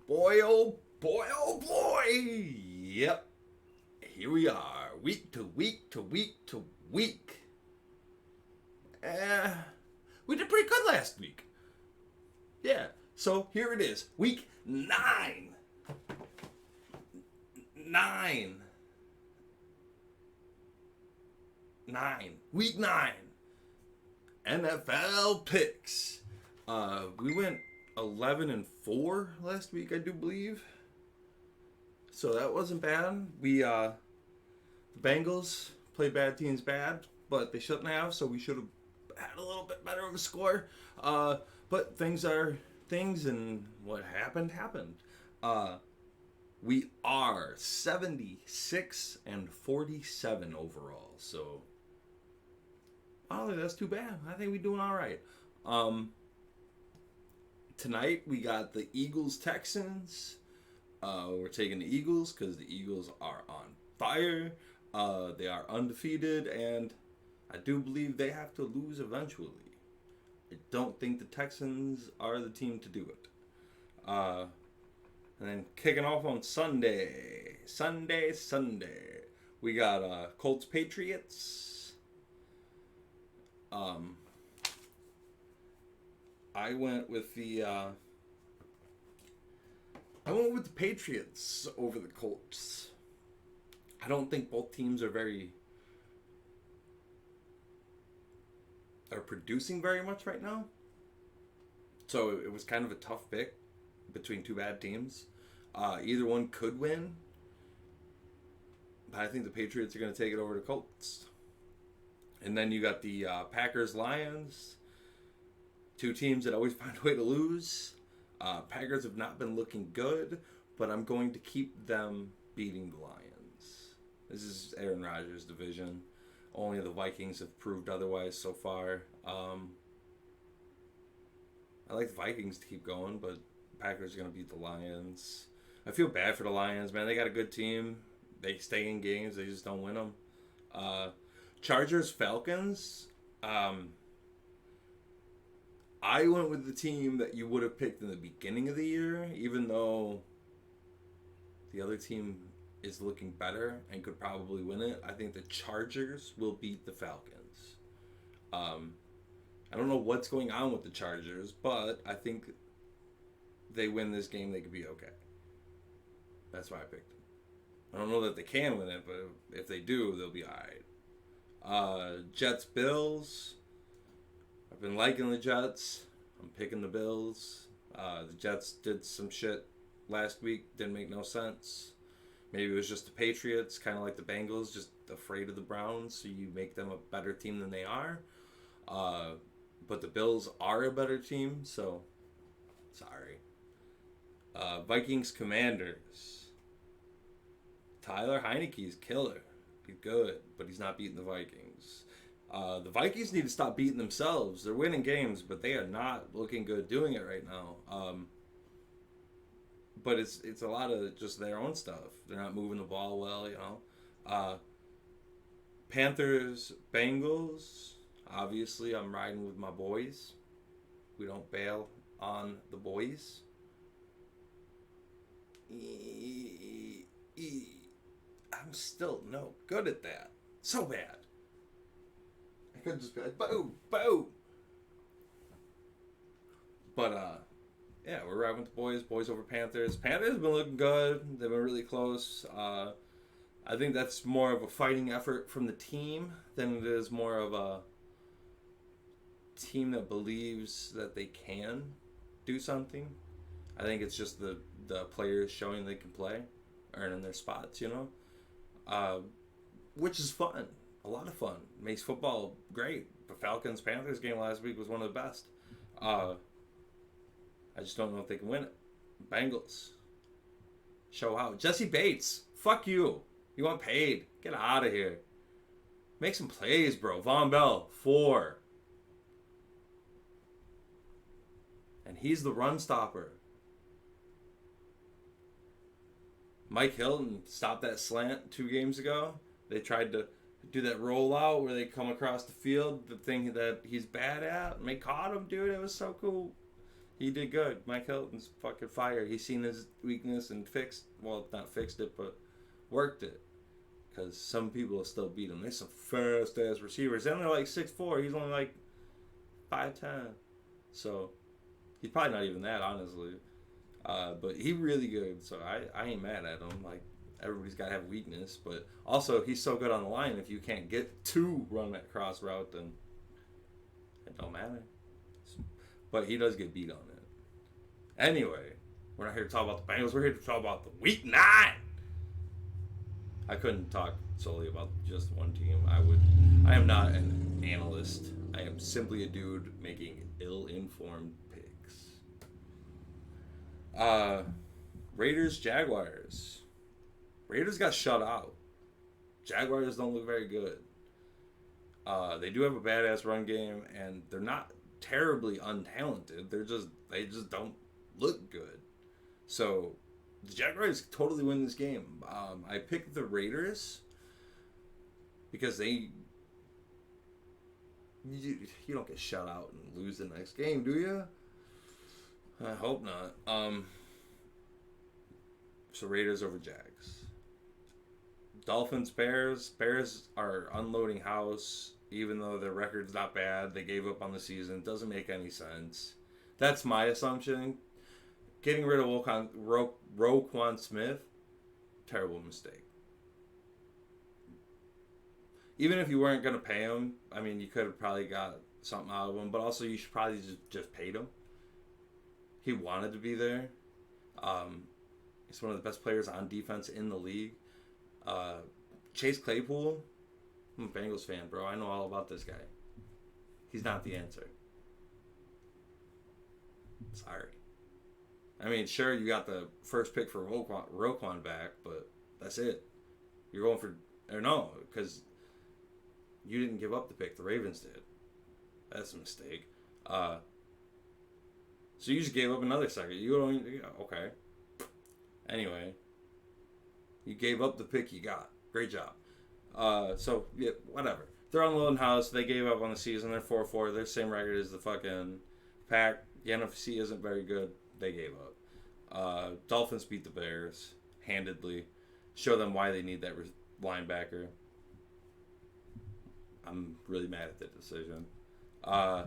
boy, oh boy, oh boy. Yep. Here we are, week to week to week to week. We did pretty good last week. Yeah. So here it is, week 9. 9. 9. Week 9. NFL picks. We went 11-4 last week, I do believe. So that wasn't bad. The Bengals played bad teams bad, but they shouldn't have. So we should have had a little bit better of a score. But things are things, and what happened happened. We are 76-47 overall. So I don't think that's too bad. I think we're doing all right. Tonight we got the Eagles Texans. We're taking the Eagles because the Eagles are on fire. They are undefeated, and I do believe they have to lose eventually. I don't think the Texans are the team to do it. And then kicking off on Sunday, we got Colts Patriots. I went with the Patriots over the Colts. I don't think both teams are producing very much right now. So it was kind of a tough pick between two bad teams. Either one could win, but I think the Patriots are going to take it over the Colts. And then you got the Packers Lions. Two teams that always find a way to lose. Packers have not been looking good, but I'm going to keep them beating the Lions. This is Aaron Rodgers' division. Only the Vikings have proved otherwise so far. I like the Vikings to keep going, but Packers are going to beat the Lions. I feel bad for the Lions, man. They got a good team. They stay in games. They just don't win them. Chargers, Falcons. I went with the team that you would have picked in the beginning of the year, even though the other team is looking better and could probably win it. I think the Chargers will beat the Falcons. I don't know what's going on with the Chargers, but I think they win this game, they could be okay. That's why I picked them. I don't know that they can win it, but if they do, they'll be alright. Jets, Bills. I've been liking the Jets. I'm picking the Bills. The Jets did some shit last week. Didn't make no sense. Maybe it was just the Patriots, kind of like the Bengals, just afraid of the Browns, so you make them a better team than they are. But the Bills are a better team, so sorry. Vikings, Commanders. Tyler Heineke's killer. He's good, but he's not beating the Vikings. The Vikings need to stop beating themselves. They're winning games, but they are not looking good doing it right now. But it's a lot of just their own stuff. They're not moving the ball well, you know. Panthers, Bengals. Obviously, I'm riding with my boys. We don't bail on the boys. I'm still no good at that. So bad. I could just be like, boom, boom. But, yeah, we're riding with the boys. Boys over Panthers. Panthers have been looking good. They've been really close. I think that's more of a fighting effort from the team than it is more of a team that believes that they can do something. I think it's just the players showing they can play, earning their spots, you know? Which is fun. A lot of fun. Makes football great. The Falcons-Panthers game last week was one of the best. I just don't know if they can win it. Bengals. Show out. Jesse Bates. Fuck you. You want paid. Get out of here. Make some plays, bro. Von Bell. 4. And he's the run stopper. Mike Hilton stopped that slant 2 games ago. They tried to do that rollout where they come across the field, the thing that he's bad at. And they caught him, dude. It was so cool. He did good. Mike Hilton's fucking fire. He's seen his weakness and not fixed it, but worked it. Because some people will still beat him. There's some fast ass receivers. They're only like 6'4". He's only like 5'10". So he's probably not even that, honestly. But he really good. So I ain't mad at him. Like, everybody's got to have weakness. But also, he's so good on the line. If you can't get to run that cross route, then it don't matter. But he does get beat on it. Anyway, we're not here to talk about the Bengals. We're here to talk about the Week 9. I couldn't talk solely about just one team. I am not an analyst. I am simply a dude making ill-informed picks. Raiders, Jaguars. Raiders got shut out. Jaguars don't look very good. They do have a badass run game, and they're not terribly untalented. They just don't look good. So the Jaguars totally win this game. I picked the Raiders because you don't get shut out and lose the next game, do you? I hope not. So Raiders over Jags. Dolphins, Bears. Bears are unloading house, even though their record's not bad. They gave up on the season. Doesn't make any sense. That's my assumption. Getting rid of Roquan Smith, terrible mistake. Even if you weren't going to pay him, I mean, you could have probably got something out of him, but also you should probably just paid him. He wanted to be there. He's one of the best players on defense in the league. Chase Claypool, I'm a Bengals fan, bro. I know all about this guy. He's not the answer. Sorry. I mean, sure, you got the first pick for Roquan back, but that's it. You're going for... Or no, because you didn't give up the pick. The Ravens did. That's a mistake. So you just gave up another second. Okay. Anyway. You gave up the pick you got. Great job. So, yeah, whatever. They're unloading house. They gave up on the season. They're 4-4. They're same record as the fucking Pack. The NFC isn't very good. They gave up. Dolphins beat the Bears handedly. Show them why they need that linebacker. I'm really mad at the decision. And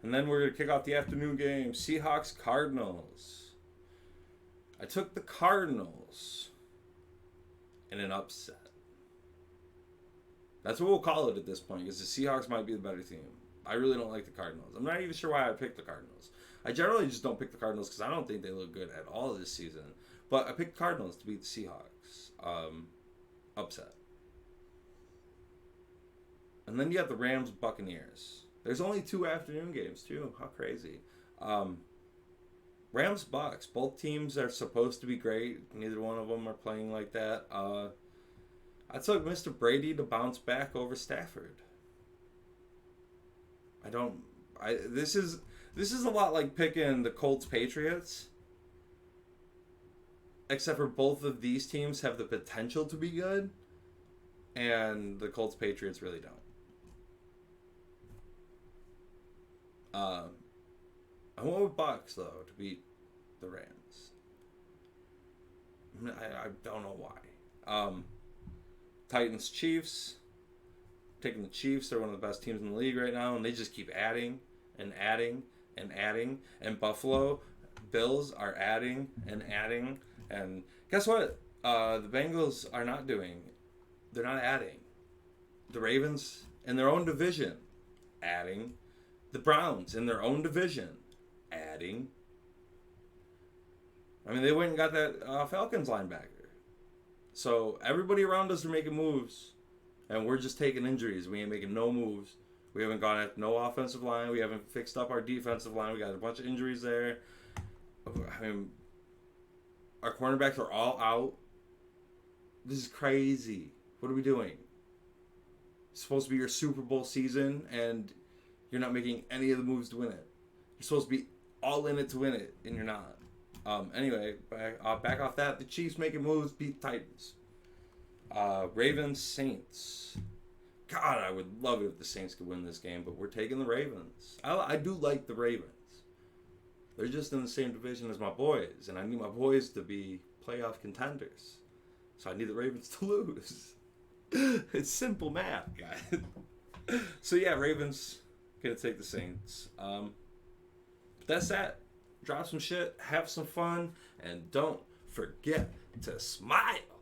then we're going to kick off the afternoon game. Seahawks, Cardinals. I took the Cardinals in an upset. That's what we'll call it at this point, because the Seahawks might be the better team. I really don't like the Cardinals. I'm not even sure why I picked the Cardinals. I generally just don't pick the Cardinals because I don't think they look good at all this season. But I picked Cardinals to beat the Seahawks. Upset. And then you have the Rams, Buccaneers. There's only 2 afternoon games, too. How crazy. Rams, Bucks. Both teams are supposed to be great. Neither one of them are playing like that. I took Mr. Brady to bounce back over Stafford. This is a lot like picking the Colts Patriots. Except for both of these teams have the potential to be good. And the Colts Patriots really don't. I went with Bucks, though, to beat the Rams. I don't know why. Titans, Chiefs. Taking the Chiefs. They're one of the best teams in the league right now, and they just keep adding and adding and adding. And Buffalo Bills are adding and adding. And guess what? The Bengals are not doing. They're not adding. The Ravens in their own division, adding. The Browns in their own division, adding. I mean, they went and got that Falcons linebacker. So everybody around us are making moves, and we're just taking injuries. We ain't making no moves. We haven't gone at no offensive line. We haven't fixed up our defensive line. We got a bunch of injuries there. I mean, our cornerbacks are all out. This is crazy. What are we doing? It's supposed to be your Super Bowl season, and you're not making any of the moves to win it. You're supposed to be all in it to win it, and you're not. Anyway, back off that. The Chiefs making moves, beat the Titans. Ravens, Saints. God, I would love it if the Saints could win this game, but we're taking the Ravens. I do like the Ravens. They're just in the same division as my boys, and I need my boys to be playoff contenders. So I need the Ravens to lose. It's simple math, guys. So yeah, Ravens gonna take the Saints. But that's that. Drop some shit, have some fun, and don't forget to smile.